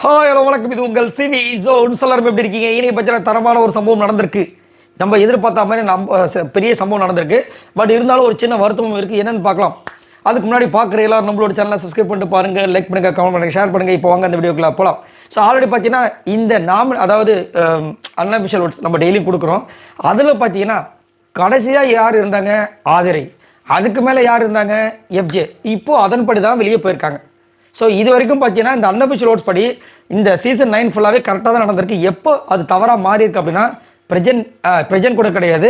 Hi hello வணக்கம், இது உங்கள் சிவி. ஸோ எல்லாரும் எப்படி இருக்கீங்க? இனிய பட்சத்தில் தரமான ஒரு சம்பவம் நடந்திருக்கு. நம்ம எதிர்பார்த்த மாதிரி பெரிய சம்பவம் நடந்திருக்கு. பட் இருந்தாலும் ஒரு சின்ன வருத்தமும் இருக்குது. என்னென்னு பார்க்கலாம். அதுக்கு முன்னாடி பார்க்குற எல்லாரும் நம்மளோட சேனலை சப்ஸ்கிரைப் பண்ணிட்டு பாருங்கள், லைக் பண்ணுங்கள், கமெண்ட் பண்ணுங்கள், ஷேர் பண்ணுங்கள். இப்போ வாங்க அந்த வீடியோக்குள்ள போகலாம். ஸோ ஆல்ரெடி பார்த்தீங்கன்னா இந்த அதாவது அன்அஃபிஷியல் வேர்ட்ஸ் நம்ம டெய்லியும் கொடுக்குறோம். அதில் பார்த்தீங்கன்னா கடைசியாக யார் இருந்தாங்க? ஆதிரை. அதுக்கு மேலே யார் இருந்தாங்க? எஃப்ஜே. இப்போது அதன்படி தான் வெளியே போயிருக்காங்க. ஸோ இது வரைக்கும் பார்த்தீங்கன்னா இந்த அன்அஃபிஷியல் வேர்ட்ஸ் படி இந்த சீசன் 9 ஃபுல்லாகவே கரெக்டாக தான் நடந்திருக்கு. எப்போ அது தவறாக மாறி இருக்கு அப்படின்னா பிரஜன் கூட கிடையாது,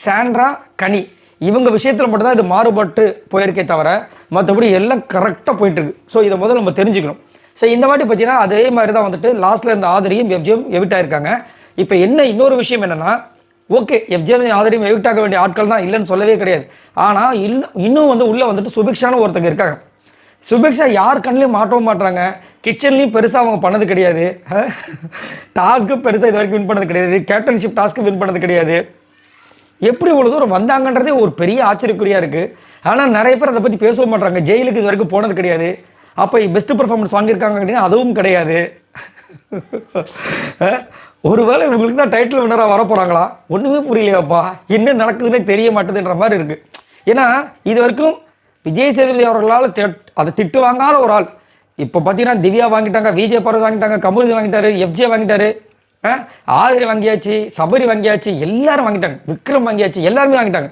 சாண்ட்ரா, கனி இவங்க விஷயத்தில் மட்டும்தான் இது மாறுபட்டு போயிருக்கே தவிர மற்றபடி எல்லாம் கரெக்டாக போயிட்டுருக்கு. ஸோ இதை முதல்ல நம்ம தெரிஞ்சுக்கணும். ஸோ இந்த வாட்டி பார்த்தீங்கன்னா அதே மாதிரி தான் வந்துட்டு லாஸ்ட்டில் இருந்த ஆதிரியும் எஃப்ஜேயும் எவிட் ஆயிருக்காங்க. இப்போ என்ன இன்னொரு விஷயம் என்னென்னா, ஓகே எஃப்ஜேயும் ஆதிரியும் எவிட் ஆக வேண்டிய ஆட்கள் தான், இல்லைன்னு சொல்லவே கிடையாது. ஆனால் இன்னும் வந்து உள்ளே வந்துட்டு சுபிக்ஷான ஒருத்தங்க இருக்காங்க. சுபிக்ஷா யார் கண்ணிலையும் மாட்டவும் மாட்டுறாங்க. கிச்சன்லேயும் பெருசாக அவங்க பண்ணது கிடையாது, டாஸ்க்கு பெருசாக இது வரைக்கும் வின் பண்ணது கிடையாது, கேப்டன்ஷிப் டாஸ்க்கு வின் பண்ணது கிடையாது. எப்படி இவ்வளோ தூரம் வந்தாங்கன்றதே ஒரு பெரிய ஆச்சரியக்குறியாக இருக்குது. ஆனால் நிறைய பேர் அதை பற்றி பேசவும் மாட்டாங்க. ஜெயிலுக்கு இது வரைக்கும் போனது கிடையாது. அப்போ பெஸ்ட்டு பர்ஃபார்மன்ஸ் வாங்கியிருக்காங்க அப்படின்னா அதுவும் கிடையாது. ஒருவேளை இவங்களுக்கு தான் டைட்டில் வின்னராக வர போகிறாங்களா? ஒன்றுமே புரியலையாப்பா, என்ன நடக்குதுன்னே தெரிய மாட்டேதுன்ற மாதிரி இருக்குது. ஏன்னா இது வரைக்கும் விஜய் சேதுபதி அவர்களால் அதை திட்டு வாங்காத ஒரு ஆள். இப்போ பார்த்தீங்கன்னா திவ்யா வாங்கிட்டாங்க, விஜய் பார்வதி வாங்கிட்டாங்க, கமருதி வாங்கிட்டாரு, எஃப்ஜே வாங்கிட்டாரு, ஆதிரி வாங்கியாச்சு, சபரி வாங்கியாச்சு, எல்லாரும் வாங்கிட்டாங்க, விக்ரம் வாங்கியாச்சு, எல்லாருமே வாங்கிட்டாங்க.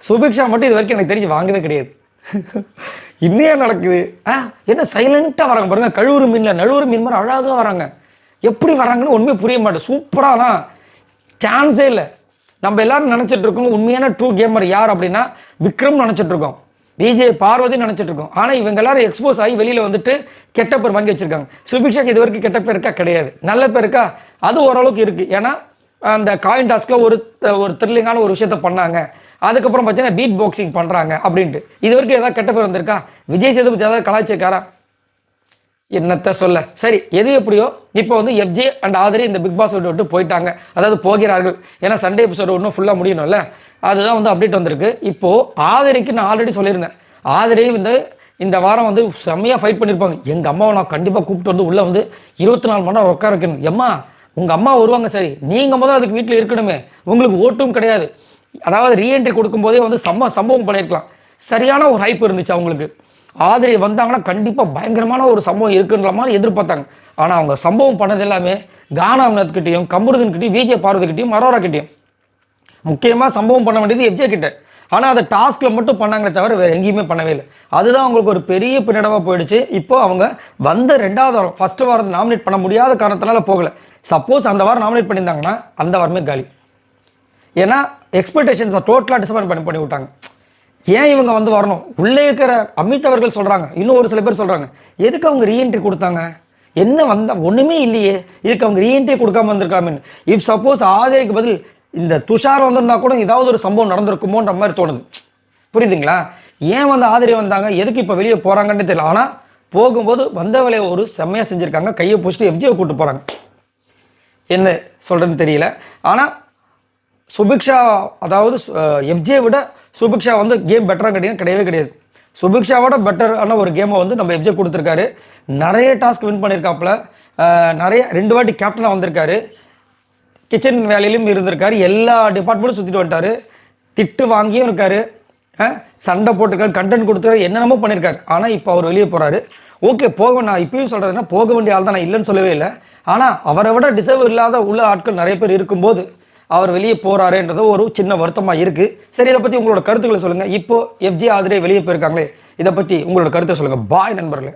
சுபிக்ஷா மட்டும் இது வரைக்கும் எனக்கு தெரிஞ்சு வாங்கவே கிடையாது. இன்னும் நடக்குது. என்ன சைலண்ட்டாக வராங்க பாருங்க. கழுவுறு மீனில் நழுவுறு மீன் மாதிரி அழகாக வராங்க. எப்படி வராங்கன்னு ஒன்றுமே புரிய மாட்டேன். சூப்பரானா சான்ஸே இல்லை. நம்ம எல்லாரும் நினச்சிட்டு இருக்கோம் உண்மையான ட்ரூ கேமர் யார் அப்படின்னா விக்ரம் நினச்சிட்டு இருக்கோம், விஜய் பார்வதி நினச்சிட்டு இருக்கோம். ஆனால் இவங்க எல்லாரும் எக்ஸ்போஸ் ஆகி வெளியில் வந்துட்டு கெட்ட பேர் வாங்கி வச்சிருக்காங்க. சுபிக்ஷாக்கு இது வரைக்கும் கெட்ட பேர் இருக்கா? கிடையாது. நல்ல பேர் இருக்கா? அது ஓரளவுக்கு இருக்குது. ஏன்னா அந்த காயின் டாஸ்கில் ஒரு த்ரில்லிங்கான ஒரு விஷயத்த பண்ணாங்க. அதுக்கப்புறம் பார்த்தீங்கன்னா பீட் பாக்ஸிங் பண்ணுறாங்க அப்படின்ட்டு. இது வரைக்கும் ஏதாவது கெட்ட பேர் வந்திருக்கா? விஜய் சேதுபதி ஏதாவது கலாய்ச்சிருக்காரா? என்னத்தை சொல்ல. சரி, எது எப்படியோ இப்போ வந்து எஃப்ஜே அண்ட் ஆதிரி இந்த பிக் பாஸ் விட்டு போயிட்டாங்க, அதாவது போகிறார்கள். ஏன்னா சண்டே எபிசோடு இன்னும் ஃபுல்லாக முடியணும்ல, அதுதான் வந்து அப்டேட் வந்திருக்கு. இப்போது ஆதிரிக்கு நான் ஆல்ரெடி சொல்லியிருந்தேன், ஆதிரி வந்து இந்த வாரம் வந்து செம்மையாக ஃபைட் பண்ணியிருப்பாங்க. எங்கள் அம்மாவை நான் கண்டிப்பாக கூப்பிட்டு வந்து உள்ளே வந்து 24 மணி நேரம் உட்கார வைக்கணும். எம்மா உங்கள் அம்மா வருவாங்க, சரி நீங்கள் முதல்ல அதுக்கு வீட்டில் இருக்கணுமே, உங்களுக்கு ஓட்டும் கிடையாது. அதாவது ரீஎன்ட்ரி கொடுக்கும்போதே வந்து சம்பவம் பண்ணியிருக்கலாம். சரியான ஒரு ஹைப் இருந்துச்சு அவங்களுக்கு. ஆதிரி வந்தாங்கன்னா கண்டிப்பாக பயங்கரமான ஒரு சம்பவம் இருக்குன்ற மாதிரி எதிர்பார்த்தாங்க. ஆனால் அவங்க சம்பவம் பண்ணது எல்லாமே கானா வினோத்கிட்டையும், கமருதன்கிட்டையும், விஜய் பார்வதிக்கிட்டையும், அரோராக்கிட்டையும். முக்கியமாக சம்பவம் பண்ண வேண்டியது எஃப்ஜே கிட்ட. ஆனால் அதை டாஸ்கில் மட்டும் பண்ணாங்களே தவிர வேறு எங்கேயுமே பண்ணவே இல்லை. அதுதான் அவங்களுக்கு ஒரு பெரிய பின்னடைவாக போயிடுச்சு. இப்போது அவங்க வந்த 2வது வாரம் ஃபஸ்ட்டு வாரம் நாமினேட் பண்ண முடியாத காரணத்தினால போகலை. சப்போஸ் அந்த வாரம் நாமினேட் பண்ணியிருந்தாங்கன்னா அந்த வாரமே காலி. ஏன்னா எக்ஸ்பெக்டேஷன்ஸை டோட்டலாக டிசப்பாயின்ட் பண்ணி விட்டாங்க. ஏன் இவங்க வந்து வரணும்? உள்ளே இருக்கிற அமித் அவர்கள் சொல்கிறாங்க, இன்னும் ஒரு சில பேர் சொல்கிறாங்க, எதுக்கு அவங்க ரீஎன்ட்ரி கொடுத்தாங்க? என்ன வந்தால் ஒன்றுமே இல்லையே, இதுக்கு அவங்க ரீஎன்ட்ரி கொடுக்காம வந்திருக்காமன்னு. இப் சப்போஸ் ஆதிரிக்கு பதில் இந்த துஷார் வந்திருந்தா கூட ஏதாவது ஒரு சம்பவம் நடந்திருக்குமோன்ற மாதிரி தோணுது. புரியுதுங்களா? ஏன் வந்து ஆதிரி வந்தாங்க, எதுக்கு இப்போ வெளியே போகிறாங்கன்னு தெரியல. ஆனால் போகும்போது வந்த வேலையை ஒரு செம்மையாக செஞ்சுருக்காங்க. கையை பிடிச்சிட்டு எஃப்ஜியை கூப்பிட்டு போகிறாங்க. என்ன சொல்கிறதுன்னு தெரியல. ஆனால் சுபிக்ஷா, அதாவது எஃப்ஜே விட சுபிக்ஷா வந்து கேம் பெட்டராக கேட்டிங்கன்னா கிடையவே கிடையாது. சுபிக்ஷாவோட பெட்டரான ஒரு கேமை வந்து நம்ம எஃப்ஜே கொடுத்துருக்காரு. நிறைய டாஸ்க் வின் பண்ணியிருக்காப்புல, நிறைய 2 வாட்டி கேப்டனாக வந்திருக்காரு, கிச்சன் வேலையிலும் இருந்திருக்காரு, எல்லா டிபார்ட்மெண்ட்டும் சுற்றிட்டு வந்துட்டார், திட்டு வாங்கியும் இருக்கார், சண்டை போட்டிருக்காரு, கண்டென்ட் கொடுத்துருக்காரு, என்னென்னமோ பண்ணியிருக்காரு. ஆனால் இப்போ அவர் வெளியே போகிறாரு. ஓகே போக, நான் இப்பயும் சொல்கிறதுனா போக வேண்டிய ஆள் தான், நான் இல்லைன்னு சொல்லவே இல்லை. ஆனால் அவரை விட டிசர்வ் இல்லாத உள்ள ஆட்கள் நிறைய பேர் இருக்கும்போது அவர் வெளியே போகிறாருன்றது ஒரு சின்ன வருத்தமாக இருக்குது. சரி, இதை பற்றி உங்களோட கருத்துக்களை சொல்லுங்கள். இப்போது எஃப்ஜே ஆதிரி வெளியே போயிருக்காங்களே, இதை பற்றி உங்களோட கருத்தை சொல்லுங்கள். பாய் நண்பர்களே.